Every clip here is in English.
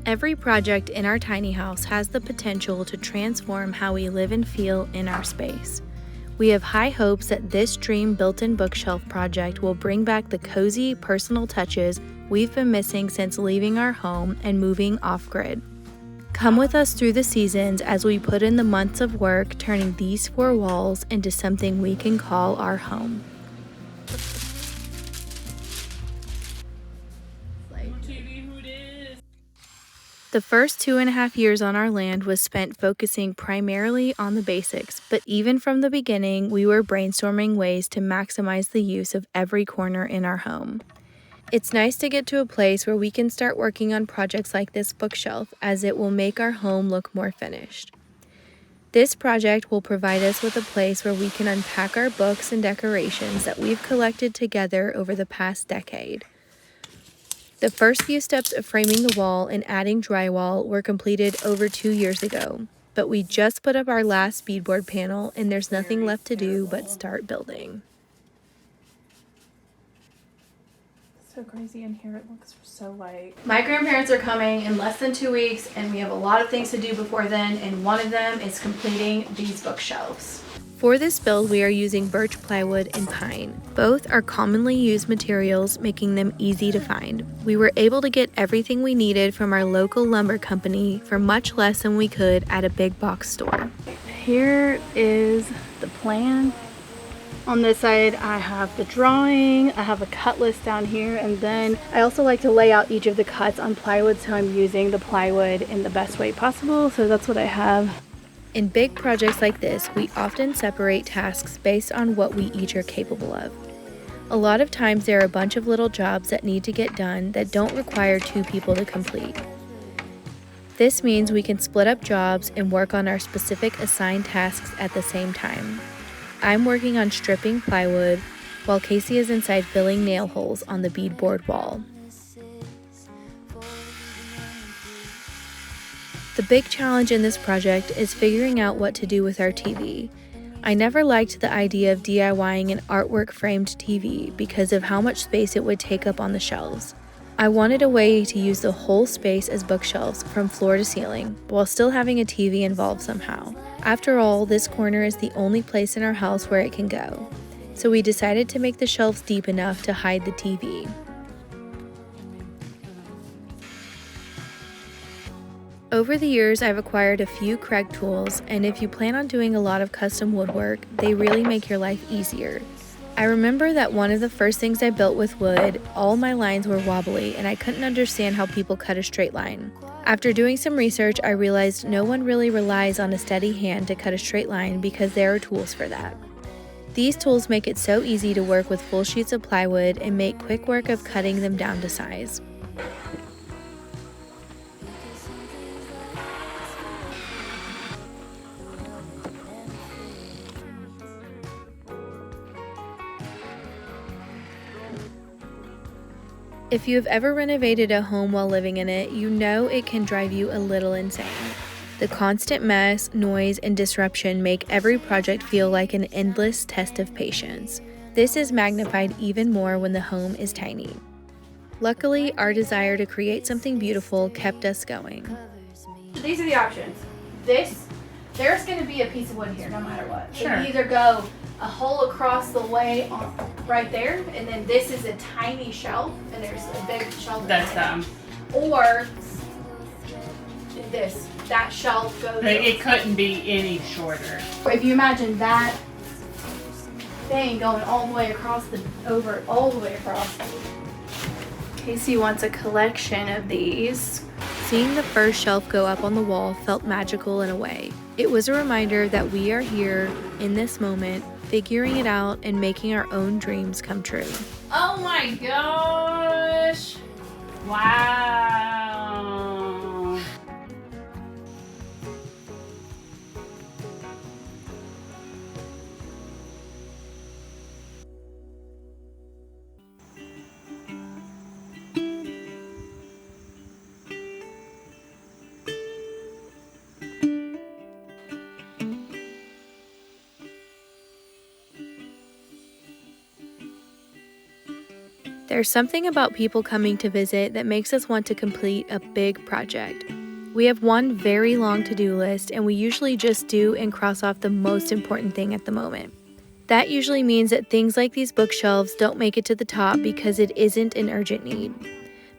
Every project in our tiny house has the potential to transform how we live and feel in our space. We have high hopes that this dream built-in bookshelf project will bring back the cozy, personal touches we've been missing since leaving our home and moving off-grid. Come with us through the seasons as we put in the months of work turning these four walls into something we can call our home. The first 2.5 years on our land was spent focusing primarily on the basics, but even from the beginning, we were brainstorming ways to maximize the use of every corner in our home. It's nice to get to a place where we can start working on projects like this bookshelf, as it will make our home look more finished. This project will provide us with a place where we can unpack our books and decorations that we've collected together over the past decade. The first few steps of framing the wall and adding drywall were completed over 2 years ago, but we just put up our last beadboard panel and there's nothing left to do but start building. So crazy in here, it looks so light. My grandparents are coming in less than 2 weeks and we have a lot of things to do before then, and one of them is completing these bookshelves. For this build, we are using birch plywood and pine. Both are commonly used materials, making them easy to find. We were able to get everything we needed from our local lumber company for much less than we could at a big box store. Here is the plan. On this side, I have the drawing, I have a cut list down here, and then I also like to lay out each of the cuts on plywood, so I'm using the plywood in the best way possible. So that's what I have. In big projects like this, we often separate tasks based on what we each are capable of. A lot of times there are a bunch of little jobs that need to get done that don't require 2 people to complete. This means we can split up jobs and work on our specific assigned tasks at the same time. I'm working on stripping plywood, while Casey is inside filling nail holes on the beadboard wall. The big challenge in this project is figuring out what to do with our TV. I never liked the idea of DIYing an artwork framed TV because of how much space it would take up on the shelves. I wanted a way to use the whole space as bookshelves from floor to ceiling, while still having a TV involved somehow. After all, this corner is the only place in our house where it can go. So we decided to make the shelves deep enough to hide the TV. Over the years, I've acquired a few Craig tools, and if you plan on doing a lot of custom woodwork, they really make your life easier. I remember that one of the first things I built with wood, all my lines were wobbly, and I couldn't understand how people cut a straight line. After doing some research, I realized no one really relies on a steady hand to cut a straight line because there are tools for that. These tools make it so easy to work with full sheets of plywood and make quick work of cutting them down to size. If you have ever renovated a home while living in it, you know it can drive you a little insane. The constant mess, noise, and disruption make every project feel like an endless test of patience. This is magnified even more when the home is tiny. Luckily, our desire to create something beautiful kept us going. These are the options. There's going to be a piece of wood here no matter what. Sure. So you either go a hole across the way right there, and then this is a tiny shelf, and there's a big shelf. That's Or that shelf goes. It couldn't be any shorter. If you imagine that thing going all the way across all the way across. Casey wants a collection of these. Seeing the first shelf go up on the wall felt magical in a way. It was a reminder that we are here in this moment, figuring it out and making our own dreams come true. Oh my gosh! Wow! There's something about people coming to visit that makes us want to complete a big project. We have one very long to-do list, and we usually just do and cross off the most important thing at the moment. That usually means that things like these bookshelves don't make it to the top because it isn't an urgent need.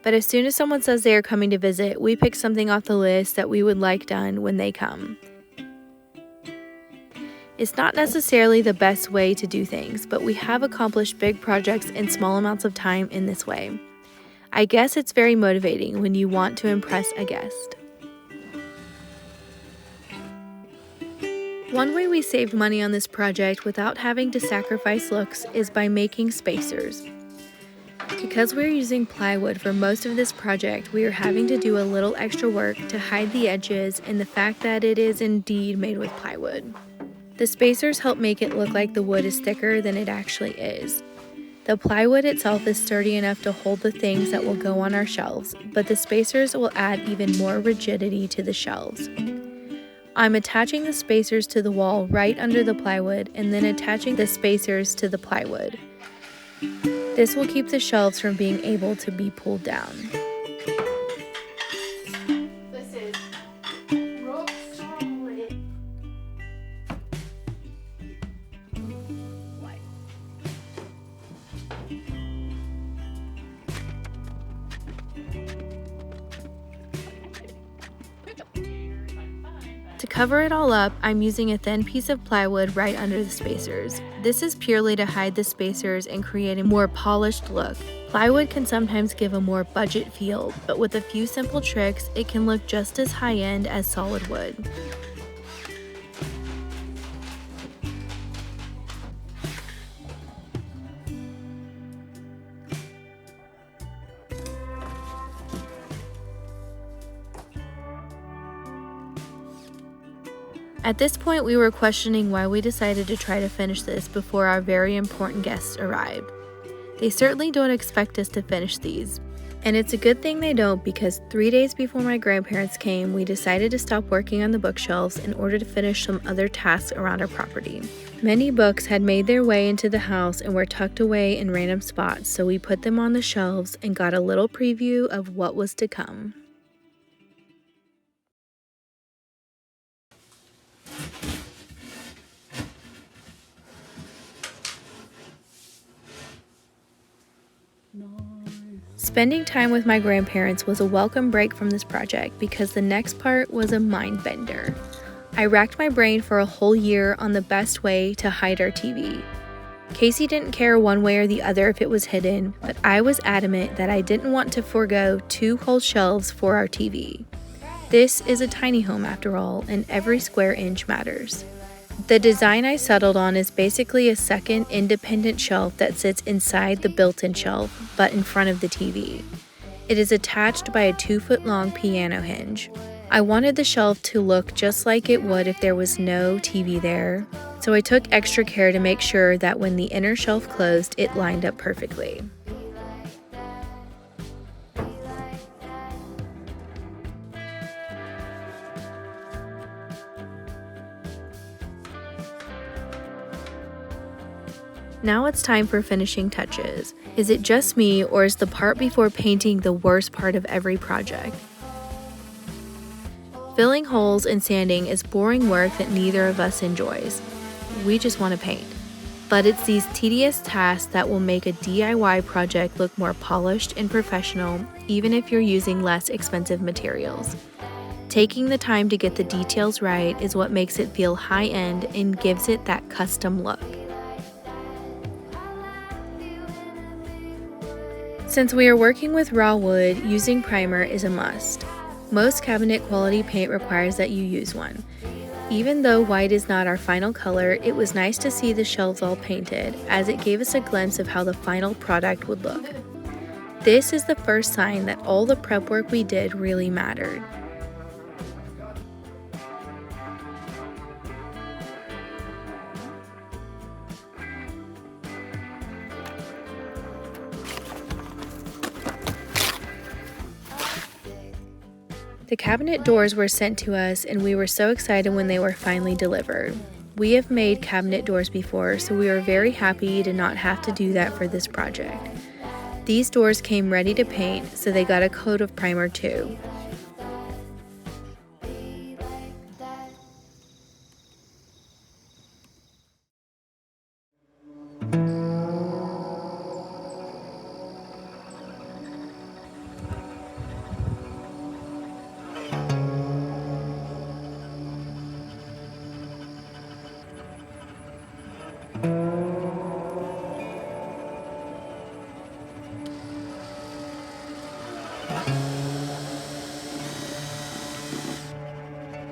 But as soon as someone says they are coming to visit, we pick something off the list that we would like done when they come. It's not necessarily the best way to do things, but we have accomplished big projects in small amounts of time in this way. I guess it's very motivating when you want to impress a guest. One way we saved money on this project without having to sacrifice looks is by making spacers. Because we're using plywood for most of this project, we are having to do a little extra work to hide the edges and the fact that it is indeed made with plywood. The spacers help make it look like the wood is thicker than it actually is. The plywood itself is sturdy enough to hold the things that will go on our shelves, but the spacers will add even more rigidity to the shelves. I'm attaching the spacers to the wall right under the plywood and then attaching the spacers to the plywood. This will keep the shelves from being able to be pulled down. This is rock solid. To cover it all up, I'm using a thin piece of plywood right under the spacers. This is purely to hide the spacers and create a more polished look. Plywood can sometimes give a more budget feel, but with a few simple tricks, it can look just as high-end as solid wood. At this point, we were questioning why we decided to try to finish this before our very important guests arrived. They certainly don't expect us to finish these. And it's a good thing they don't, because 3 days before my grandparents came, we decided to stop working on the bookshelves in order to finish some other tasks around our property. Many books had made their way into the house and were tucked away in random spots, so we put them on the shelves and got a little preview of what was to come. Spending time with my grandparents was a welcome break from this project because the next part was a mind bender. I racked my brain for a whole year on the best way to hide our TV. Casey didn't care one way or the other if it was hidden, but I was adamant that I didn't want to forego 2 whole shelves for our TV. This is a tiny home after all, and every square inch matters. The design I settled on is basically a second independent shelf that sits inside the built-in shelf, but in front of the TV. It is attached by a 2-foot-long piano hinge. I wanted the shelf to look just like it would if there was no TV there, so I took extra care to make sure that when the inner shelf closed, it lined up perfectly. Now it's time for finishing touches. Is it just me, or is the part before painting the worst part of every project? Filling holes and sanding is boring work that neither of us enjoys. We just want to paint. But it's these tedious tasks that will make a DIY project look more polished and professional, even if you're using less expensive materials. Taking the time to get the details right is what makes it feel high-end and gives it that custom look. Since we are working with raw wood, using primer is a must. Most cabinet quality paint requires that you use one. Even though white is not our final color, it was nice to see the shelves all painted, as it gave us a glimpse of how the final product would look. This is the first sign that all the prep work we did really mattered. The cabinet doors were sent to us, and we were so excited when they were finally delivered. We have made cabinet doors before, so we were very happy to not have to do that for this project. These doors came ready to paint, so they got a coat of primer too.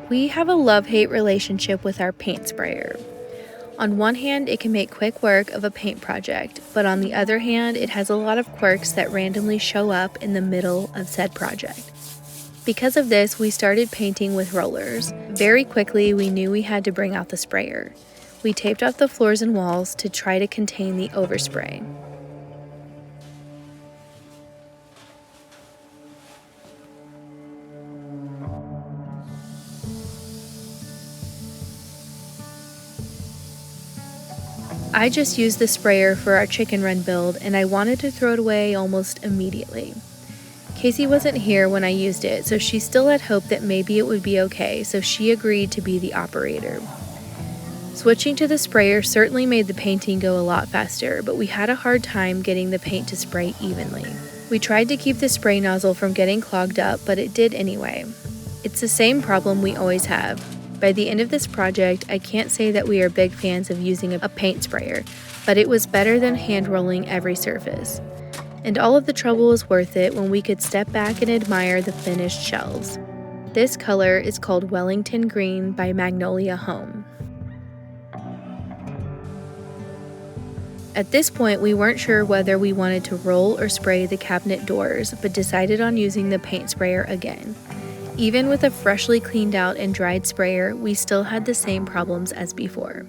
We have a love-hate relationship with our paint sprayer. On one hand, it can make quick work of a paint project, but on the other hand, it has a lot of quirks that randomly show up in the middle of said project. Because of this, we started painting with rollers. Very quickly, we knew we had to bring out the sprayer. We taped off the floors and walls to try to contain the overspray. I just used the sprayer for our chicken run build, and I wanted to throw it away almost immediately. Casey wasn't here when I used it, so she still had hope that maybe it would be okay, so she agreed to be the operator. Switching to the sprayer certainly made the painting go a lot faster, but we had a hard time getting the paint to spray evenly. We tried to keep the spray nozzle from getting clogged up, but it did anyway. It's the same problem we always have. By the end of this project, I can't say that we are big fans of using a paint sprayer, but it was better than hand rolling every surface. And all of the trouble was worth it when we could step back and admire the finished shelves. This color is called Wellington Green by Magnolia Home. At this point, we weren't sure whether we wanted to roll or spray the cabinet doors, but decided on using the paint sprayer again. Even with a freshly cleaned out and dried sprayer, we still had the same problems as before.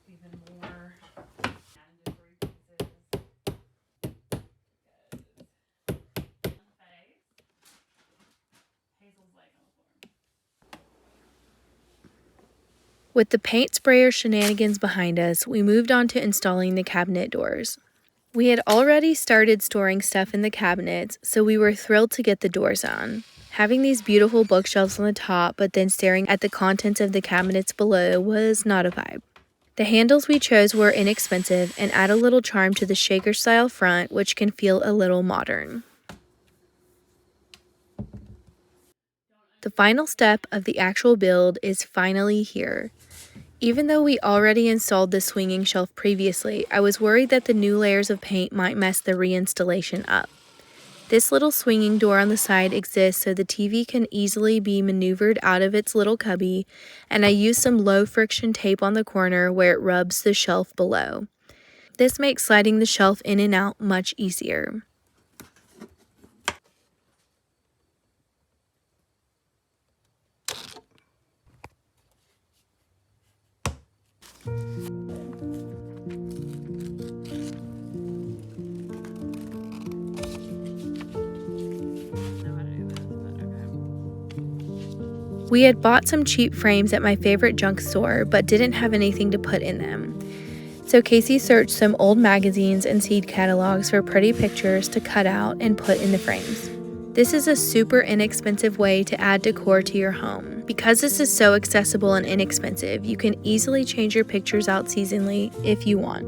Even more. With the paint sprayer shenanigans behind us, we moved on to installing the cabinet doors. We had already started storing stuff in the cabinets, so we were thrilled to get the doors on. Having these beautiful bookshelves on the top, but then staring at the contents of the cabinets below was not a vibe. The handles we chose were inexpensive and add a little charm to the shaker style front, which can feel a little modern. The final step of the actual build is finally here. Even though we already installed the swinging shelf previously, I was worried that the new layers of paint might mess the reinstallation up. This little swinging door on the side exists so the TV can easily be maneuvered out of its little cubby, and I used some low friction tape on the corner where it rubs the shelf below. This makes sliding the shelf in and out much easier. We had bought some cheap frames at my favorite junk store, but didn't have anything to put in them. So Casey searched some old magazines and seed catalogs for pretty pictures to cut out and put in the frames. This is a super inexpensive way to add decor to your home. Because this is so accessible and inexpensive, you can easily change your pictures out seasonally if you want.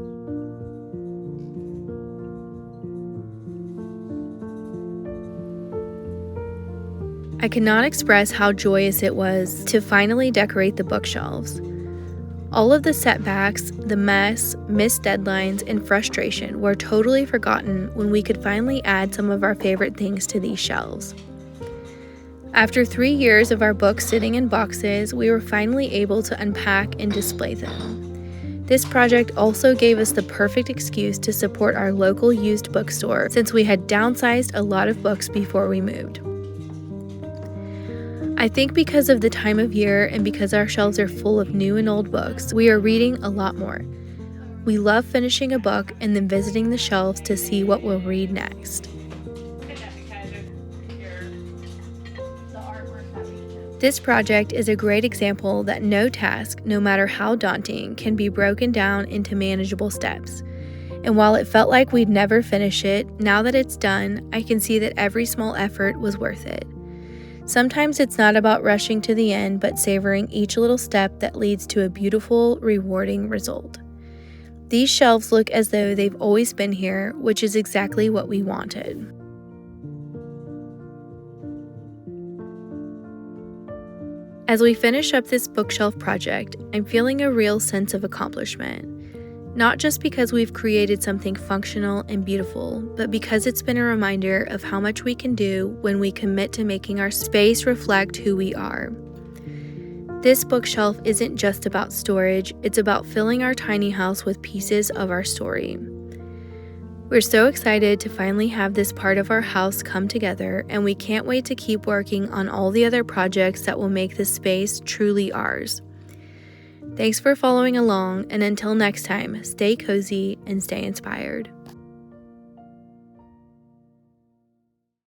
I cannot express how joyous it was to finally decorate the bookshelves. All of the setbacks, the mess, missed deadlines, and frustration were totally forgotten when we could finally add some of our favorite things to these shelves. After 3 years of our books sitting in boxes, we were finally able to unpack and display them. This project also gave us the perfect excuse to support our local used bookstore since we had downsized a lot of books before we moved. I think because of the time of year and because our shelves are full of new and old books, we are reading a lot more. We love finishing a book and then visiting the shelves to see what we'll read next. This project is a great example that no task, no matter how daunting, can be broken down into manageable steps. And while it felt like we'd never finish it, now that it's done, I can see that every small effort was worth it. Sometimes it's not about rushing to the end, but savoring each little step that leads to a beautiful, rewarding result. These shelves look as though they've always been here, which is exactly what we wanted. As we finish up this bookshelf project, I'm feeling a real sense of accomplishment. Not just because we've created something functional and beautiful, but because it's been a reminder of how much we can do when we commit to making our space reflect who we are. This bookshelf isn't just about storage, it's about filling our tiny house with pieces of our story. We're so excited to finally have this part of our house come together, and we can't wait to keep working on all the other projects that will make this space truly ours. Thanks for following along, and until next time, stay cozy and stay inspired.